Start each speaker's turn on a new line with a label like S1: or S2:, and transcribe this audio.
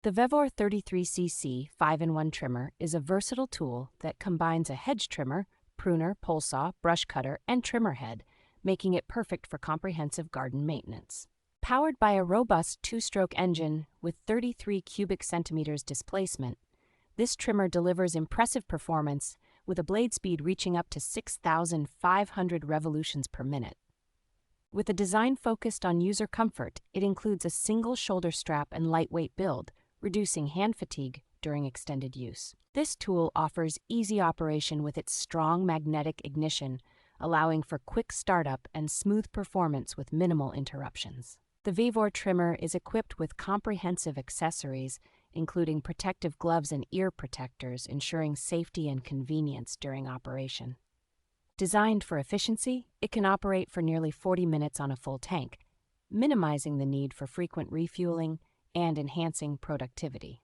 S1: The VEVOR 33CC 5-in-1 trimmer is a versatile tool that combines a hedge trimmer, pruner, pole saw, brush cutter, and trimmer head, making it perfect for comprehensive garden maintenance. Powered by a robust 2-stroke engine with 33 cubic centimeters displacement, this trimmer delivers impressive performance with a blade speed reaching up to 6,500 revolutions per minute. With a design focused on user comfort, it includes a single shoulder strap and lightweight build, reducing hand fatigue during extended use. This tool offers easy operation with its strong magnetic ignition, allowing for quick startup and smooth performance with minimal interruptions. The VEVOR trimmer is equipped with comprehensive accessories, including protective gloves and ear protectors, ensuring safety and convenience during operation. Designed for efficiency, it can operate for nearly 40 minutes on a full tank, minimizing the need for frequent refueling and enhancing productivity.